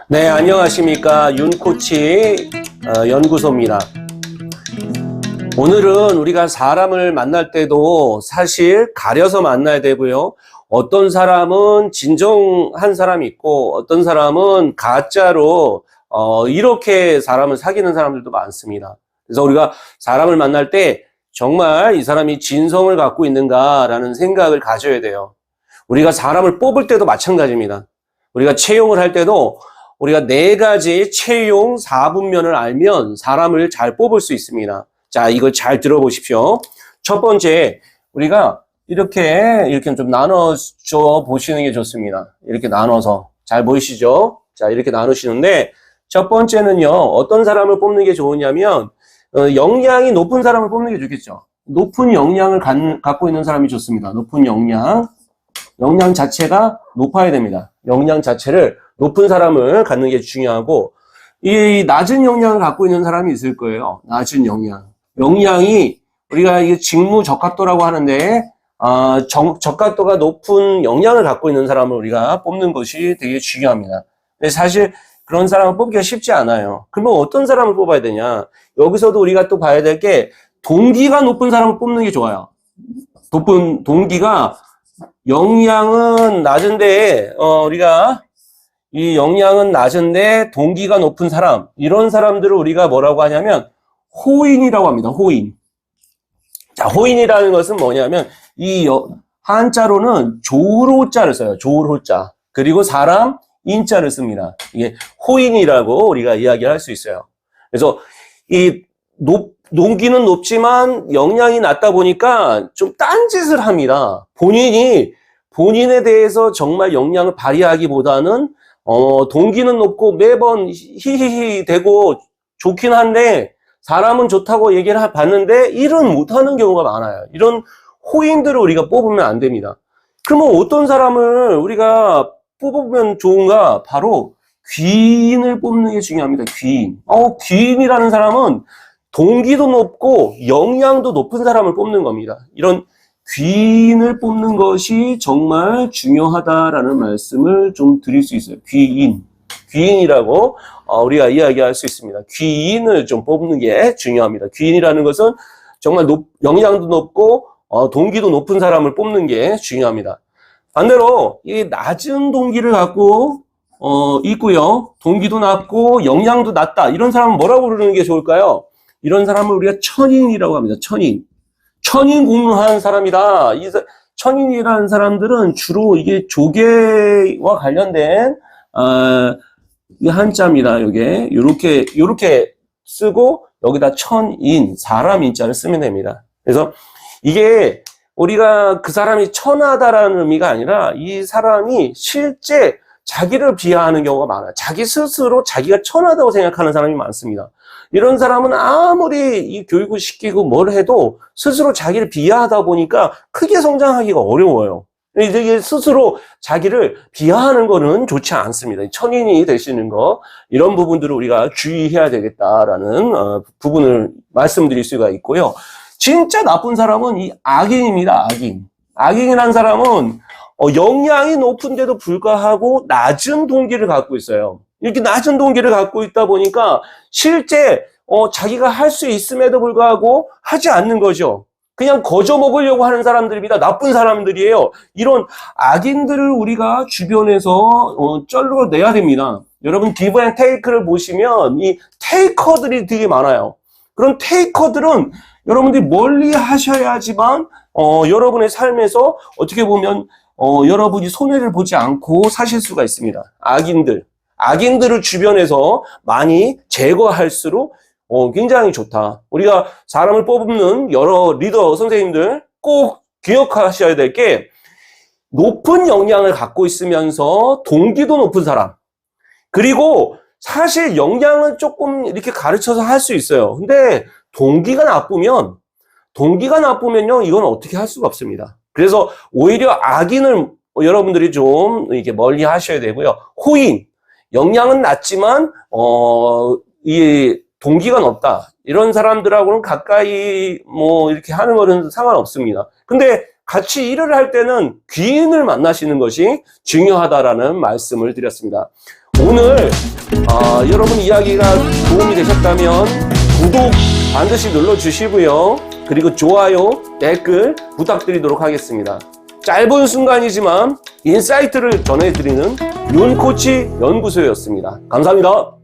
네, 안녕하십니까. 윤코치 연구소입니다. 오늘은 우리가 사람을 만날 때도 사실 가려서 만나야 되고요. 어떤 사람은 진정한 사람이 있고 어떤 사람은 가짜로 이렇게 사람을 사귀는 사람들도 많습니다. 그래서 우리가 사람을 만날 때 정말 이 사람이 진성을 갖고 있는가라는 생각을 가져야 돼요. 우리가 사람을 뽑을 때도 마찬가지입니다. 우리가 채용을 할 때도 우리가 4가지 채용 4분면을 알면 사람을 잘 뽑을 수 있습니다. 자, 이걸 잘 들어보십시오. 첫 번째, 우리가 이렇게 좀 나눠줘 보시는 게 좋습니다. 이렇게 나눠서. 잘 보이시죠? 자, 이렇게 나누시는데, 첫 번째는요, 어떤 사람을 뽑는 게 좋으냐면, 역량이 높은 사람을 뽑는 게 좋겠죠. 높은 역량을 갖고 있는 사람이 좋습니다. 높은 역량. 역량 자체가 높아야 됩니다. 역량 자체를 높은 사람을 갖는 게 중요하고, 이 낮은 역량을 갖고 있는 사람이 있을 거예요. 낮은 역량. 역량이 우리가 이게 직무 적합도라고 하는데, 적합도가 높은 역량을 갖고 있는 사람을 우리가 뽑는 것이 되게 중요합니다. 근데 사실 그런 사람을 뽑기가 쉽지 않아요. 그러면 어떤 사람을 뽑아야 되냐? 여기서도 우리가 또 봐야 될 게 동기가 높은 사람을 뽑는 게 좋아요. 높은 동기가 역량은 낮은데 우리가 이 역량은 낮은데 동기가 높은 사람, 이런 사람들을 우리가 뭐라고 하냐면 호인이라고 합니다. 호인. 자, 호인이라는 것은 뭐냐면 이 한자로는 조울호자를 써요. 조울호자. 그리고 사람 인자를 씁니다. 이게 호인이라고 우리가 이야기할 수 있어요. 그래서 이 동기는 높지만 역량이 낮다 보니까 좀 딴짓을 합니다. 본인에 대해서 정말 역량을 발휘하기보다는 동기는 높고 매번 히히히 되고 좋긴 한데 사람은 좋다고 얘기를 봤는데 일은 못하는 경우가 많아요. 이런 호인들을 우리가 뽑으면 안 됩니다. 그러면 어떤 사람을 우리가 뽑으면 좋은가? 바로 귀인을 뽑는 게 중요합니다. 귀인. 귀인이라는 사람은 동기도 높고 역량도 높은 사람을 뽑는 겁니다. 이런 귀인을 뽑는 것이 정말 중요하다라는 말씀을 좀 드릴 수 있어요. 귀인이라고 우리가 이야기할 수 있습니다. 귀인을 좀 뽑는 게 중요합니다. 귀인이라는 것은 정말 역량도 높고 동기도 높은 사람을 뽑는 게 중요합니다. 반대로 이 낮은 동기를 갖고 있고요. 동기도 낮고 역량도 낮다. 이런 사람은 뭐라고 부르는 게 좋을까요? 이런 사람을 우리가 천인이라고 합니다. 천인 공무하는 사람이다. 이 천인이라는 사람들은 주로 이게 조개와 관련된 이 한자입니다. 요게 요렇게 쓰고 여기다 천인, 사람 인자를 쓰면 됩니다. 그래서 이게 우리가 그 사람이 천하다라는 의미가 아니라 이 사람이 실제 자기를 비하하는 경우가 많아요. 자기 스스로 자기가 천하다고 생각하는 사람이 많습니다. 이런 사람은 아무리 이 교육을 시키고 뭘 해도 스스로 자기를 비하하다 보니까 크게 성장하기가 어려워요. 이게 스스로 자기를 비하하는 거는 좋지 않습니다. 천인이 되시는 거, 이런 부분들을 우리가 주의해야 되겠다라는 부분을 말씀드릴 수가 있고요. 진짜 나쁜 사람은 이 악인입니다. 악인이라는 사람은 역량이 높은데도 불구하고 낮은 동기를 갖고 있어요. 이렇게 낮은 동기를 갖고 있다 보니까 실제 자기가 할 수 있음에도 불구하고 하지 않는 거죠. 그냥 거저 먹으려고 하는 사람들입니다. 나쁜 사람들이에요. 이런 악인들을 우리가 주변에서 쩔러내야 됩니다. 여러분 기브 앤 테이크를 보시면 이 테이커들이 되게 많아요. 그런 테이커들은 여러분들이 멀리 하셔야지만 여러분의 삶에서 어떻게 보면 여러분이 손해를 보지 않고 사실 수가 있습니다. 악인들을 주변에서 많이 제거할수록 굉장히 좋다. 우리가 사람을 뽑는 여러 리더 선생님들 꼭 기억하셔야 될 게 높은 역량을 갖고 있으면서 동기도 높은 사람, 그리고 사실 역량은 조금 이렇게 가르쳐서 할 수 있어요. 근데 동기가 나쁘면요 이건 어떻게 할 수가 없습니다. 그래서 오히려 악인을 여러분들이 좀 이렇게 멀리 하셔야 되고요. 호인, 역량은 낮지만 이 동기가 높다. 이런 사람들하고는 가까이 이렇게 하는 거는 상관없습니다. 근데 같이 일을 할 때는 귀인을 만나시는 것이 중요하다라는 말씀을 드렸습니다. 오늘 여러분 이야기가 도움이 되셨다면 구독 반드시 눌러주시고요. 그리고 좋아요, 댓글 부탁드리도록 하겠습니다. 짧은 순간이지만 인사이트를 전해드리는 윤코치 연구소였습니다. 감사합니다.